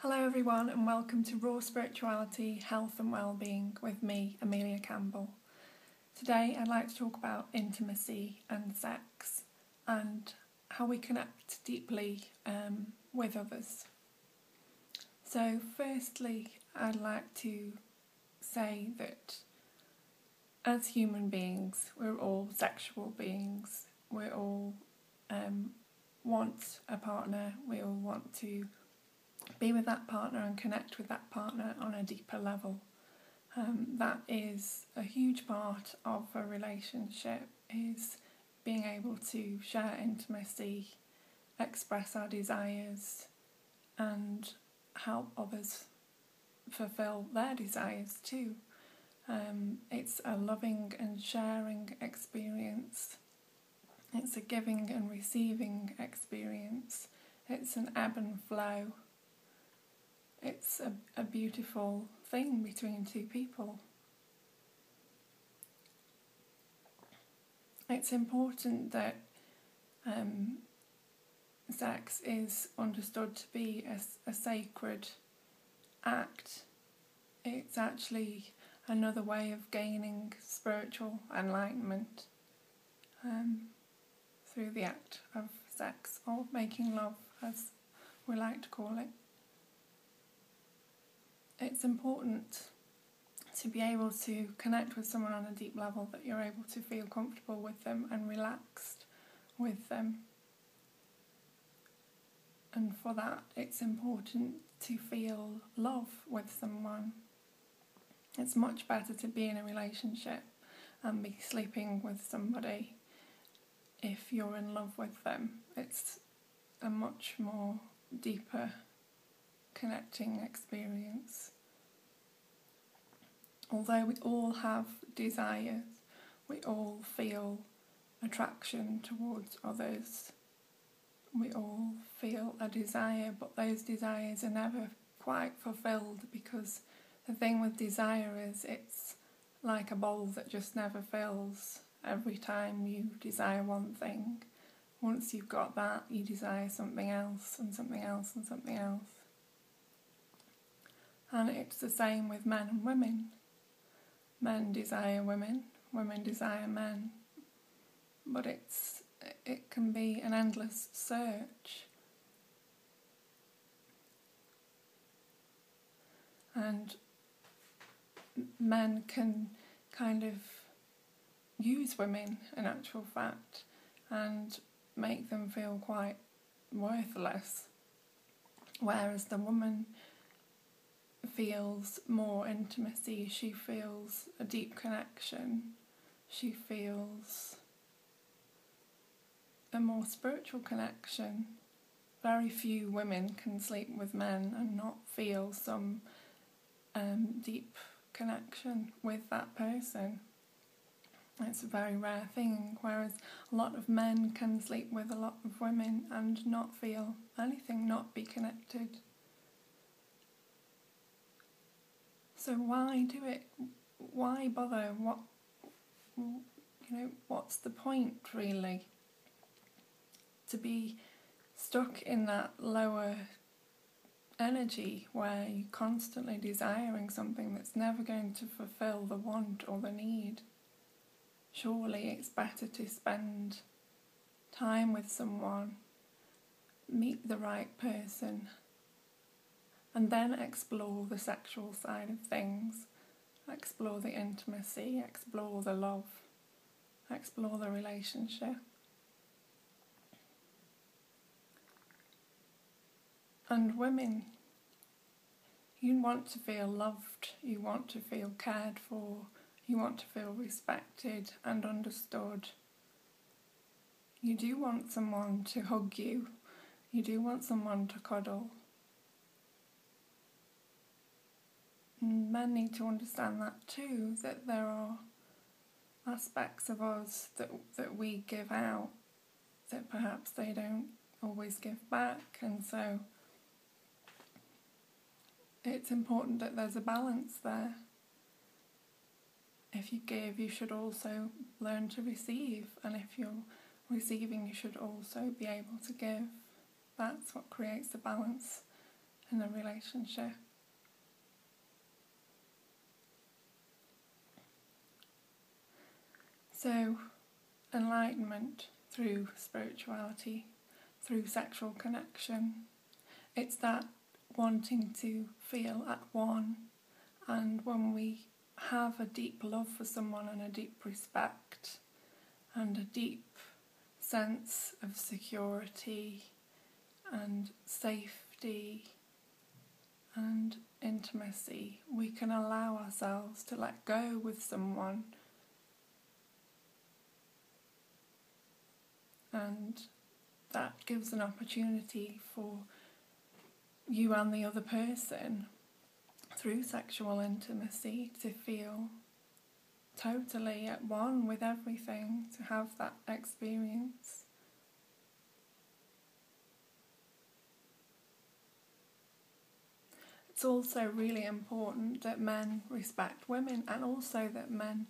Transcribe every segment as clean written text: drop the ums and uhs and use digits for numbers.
Hello everyone and welcome to Raw Spirituality, Health and Wellbeing with me, Amelia Campbell. Today I'd like to talk about intimacy and sex and how we connect deeply with others. So firstly, I'd like to say that as human beings, we're all sexual beings. We all want a partner, we all want to be with that partner and connect with that partner on a deeper level. That is a huge part of a relationship, is being able to share intimacy, express our desires and help others fulfil their desires too. It's a loving and sharing experience. It's a giving and receiving experience. It's an ebb and flow. It's a beautiful thing between two people. It's important that sex is understood to be a sacred act. It's actually another way of gaining spiritual enlightenment through the act of sex, or making love as we like to call it. It's important to be able to connect with someone on a deep level, that you're able to feel comfortable with them and relaxed with them. And for that, it's important to feel love with someone. It's much better to be in a relationship and be sleeping with somebody if you're in love with them. It's a much more deeper connecting experience. Although we all have desires, we all feel attraction towards others. We all feel a desire, but those desires are never quite fulfilled, because the thing with desire is it's like a bowl that just never fills. Every time you desire one thing, once you've got that, you desire something else and something else and something else. And it's the same with men and women. Men desire women, women desire men, but it can be an endless search. And men can kind of use women, in actual fact, and make them feel quite worthless, whereas the woman feels more intimacy, she feels a deep connection, she feels a more spiritual connection. Very few women can sleep with men and not feel some deep connection with that person. It's a very rare thing, whereas a lot of men can sleep with a lot of women and not feel anything, not be connected. So why do it? Why bother? What's the point really? To be stuck in that lower energy where you're constantly desiring something that's never going to fulfill the want or the need. Surely it's better to spend time with someone, meet the right person, and then explore the sexual side of things, explore the intimacy, explore the love, explore the relationship. And women, you want to feel loved, you want to feel cared for, you want to feel respected and understood. You do want someone to hug you, you do want someone to cuddle. Men need to understand that too, that there are aspects of us that we give out that perhaps they don't always give back, and so it's important that there's a balance there. If you give, you should also learn to receive, and if you're receiving, you should also be able to give. That's what creates the balance in a relationship. So, enlightenment through spirituality, through sexual connection, it's that wanting to feel at one, and when we have a deep love for someone and a deep respect and a deep sense of security and safety and intimacy, we can allow ourselves to let go with someone, and that gives an opportunity for you and the other person, through sexual intimacy, to feel totally at one with everything, to have that experience. It's also really important that men respect women, and also that men,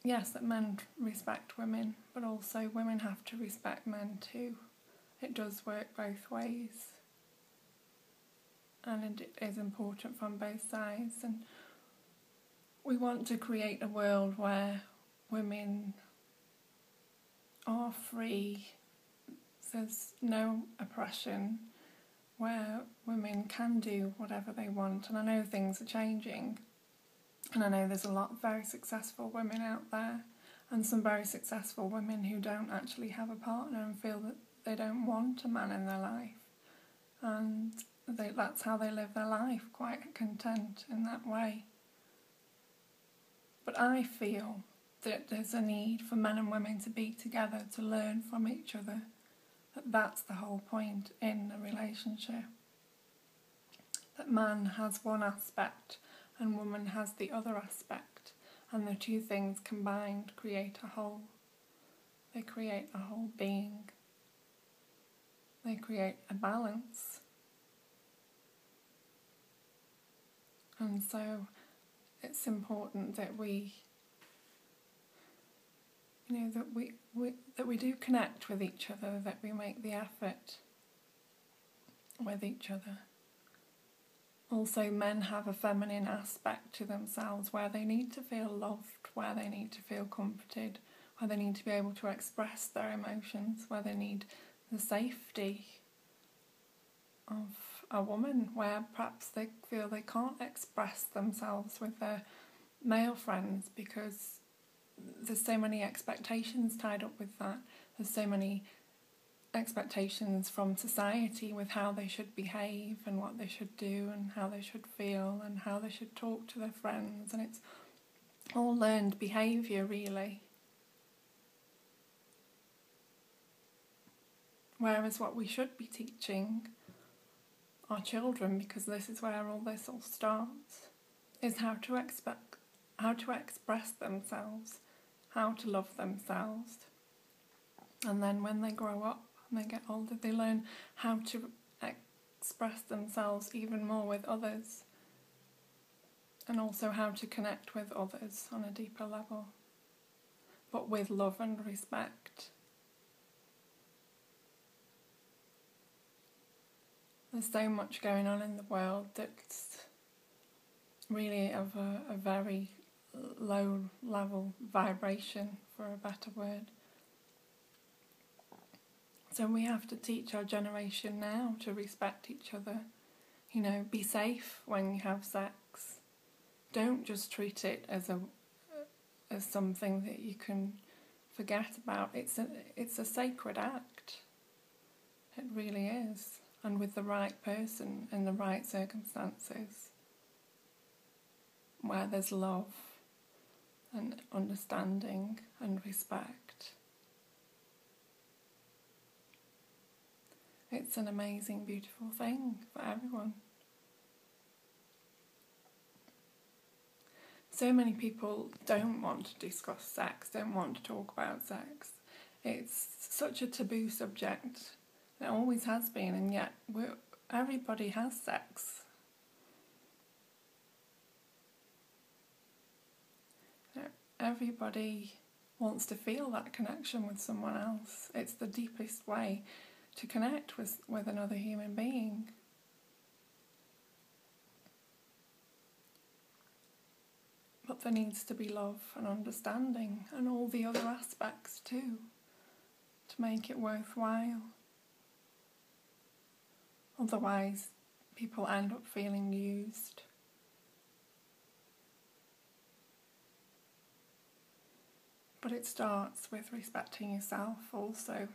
that men respect women, but also women have to respect men too. It does work both ways, and it is important from both sides. And we want to create a world where women are free, there's no oppression, where women can do whatever they want. And I know things are changing, and I know there's a lot of very successful women out there, and some very successful women who don't actually have a partner and feel that they don't want a man in their life, and that's how they live their life, quite content in that way. But I feel that there's a need for men and women to be together, to learn from each other. That's the whole point in a relationship. That man has one aspect and woman has the other aspect, and the two things combined create a whole. They create a whole being. They create a balance. And so it's important that we that we do connect with each other, that we make the effort with each other. Also, men have a feminine aspect to themselves, where they need to feel loved, where they need to feel comforted, where they need to be able to express their emotions, where they need the safety of a woman, where perhaps they feel they can't express themselves with their male friends because there's so many expectations tied up with that. There's so many expectations from society with how they should behave and what they should do and how they should feel and how they should talk to their friends, and it's all learned behaviour, really. Whereas what we should be teaching our children, because this is where all this all starts, is how to express themselves, how to love themselves. And then when they grow up and they get older, they learn how to express themselves even more with others, and also how to connect with others on a deeper level, but with love and respect. There's so much going on in the world that's really of a very low level vibration, for a better word. So we have to teach our generation now to respect each other. Be safe when you have sex. Don't just treat it as something that you can forget about. It's a sacred act. It really is. And with the right person in the right circumstances, where there's love and understanding and respect. It's an amazing, beautiful thing for everyone. So many people don't want to discuss sex, don't want to talk about sex. It's such a taboo subject. It always has been, and yet everybody has sex. Everybody wants to feel that connection with someone else. It's the deepest way to connect with another human being. But there needs to be love and understanding and all the other aspects too, to make it worthwhile. Otherwise, people end up feeling used. But it starts with respecting yourself also.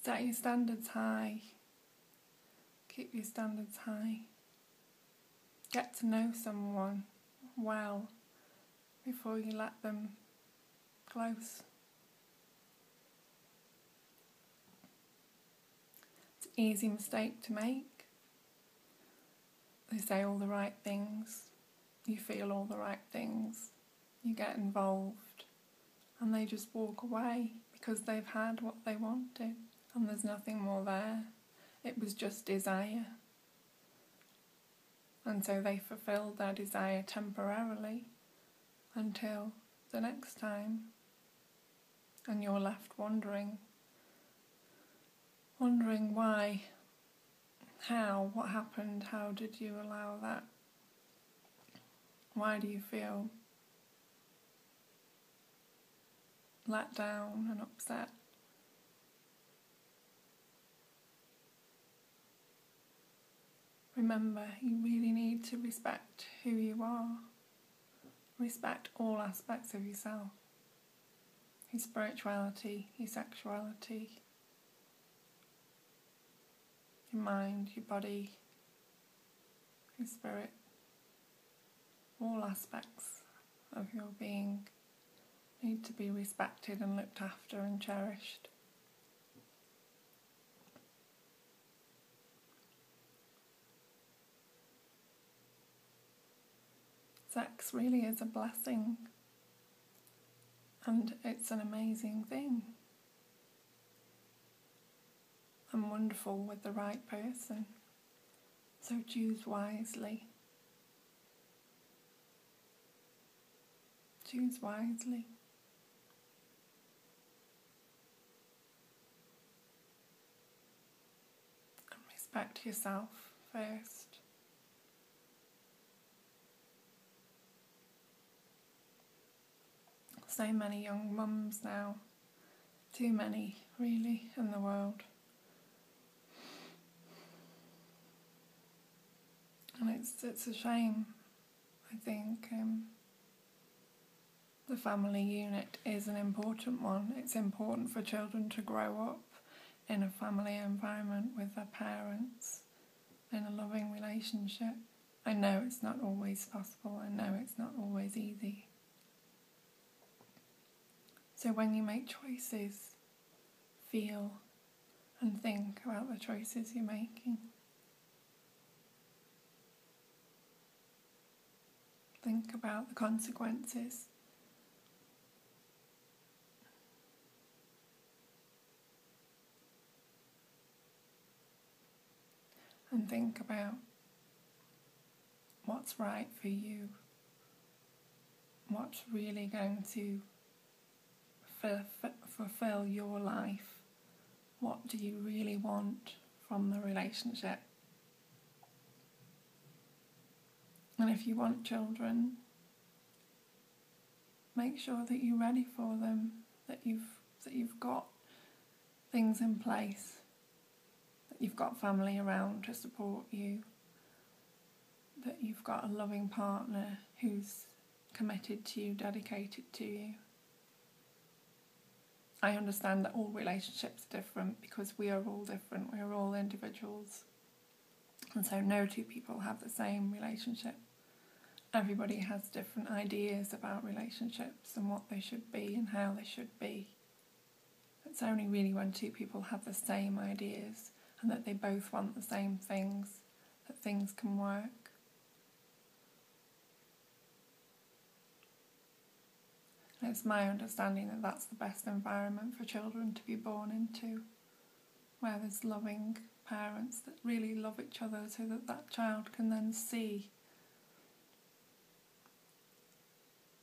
Set your standards high. Keep your standards high. Get to know someone well before you let them close. It's an easy mistake to make. They say all the right things. You feel all the right things. You get involved and they just walk away because they've had what they wanted and there's nothing more there. It was just desire. And so they fulfilled their desire temporarily until the next time. And you're left wondering why, how, what happened, how did you allow that? Why do you feel let down and upset? Remember, you really need to respect who you are. Respect all aspects of yourself. Your spirituality, your sexuality, your mind, your body, your spirit. All aspects of your being need to be respected and looked after and cherished. Sex really is a blessing, and it's an amazing thing, and wonderful with the right person. So choose wisely. Choose wisely. And respect yourself first. So many young mums now, too many really in the world. And it's a shame, I think. The family unit is an important one. It's important for children to grow up in a family environment with their parents, in a loving relationship. I know it's not always possible. I know it's not always easy. So when you make choices, feel and think about the choices you're making. Think about the consequences. And think about what's right for you. What's really going to fulfill your life. What do you really want from the relationship? And if you want children, make sure that you're ready for them, that you've got things in place, that you've got family around to support you, that you've got a loving partner who's committed to you, dedicated to you. I understand that all relationships are different because we are all different, we are all individuals. And so no two people have the same relationship. Everybody has different ideas about relationships and what they should be and how they should be. It's only really when two people have the same ideas and that they both want the same things that things can work. And it's my understanding that that's the best environment for children to be born into, where there's loving parents that really love each other so that that child can then see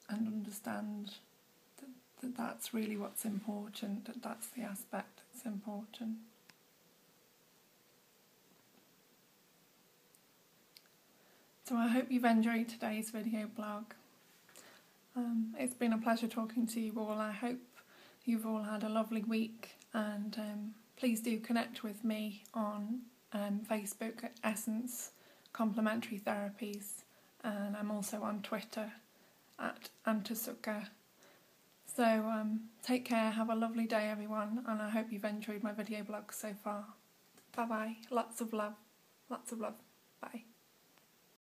and understand that's really what's important, that's the aspect that's important. So I hope you've enjoyed today's video blog. It's been a pleasure talking to you all. I hope you've all had a lovely week, and please do connect with me on Facebook at Essence Complementary Therapies, and I'm also on Twitter at Antasuka. So take care, have a lovely day everyone, and I hope you've enjoyed my video blog so far. Bye bye, lots of love, lots of love.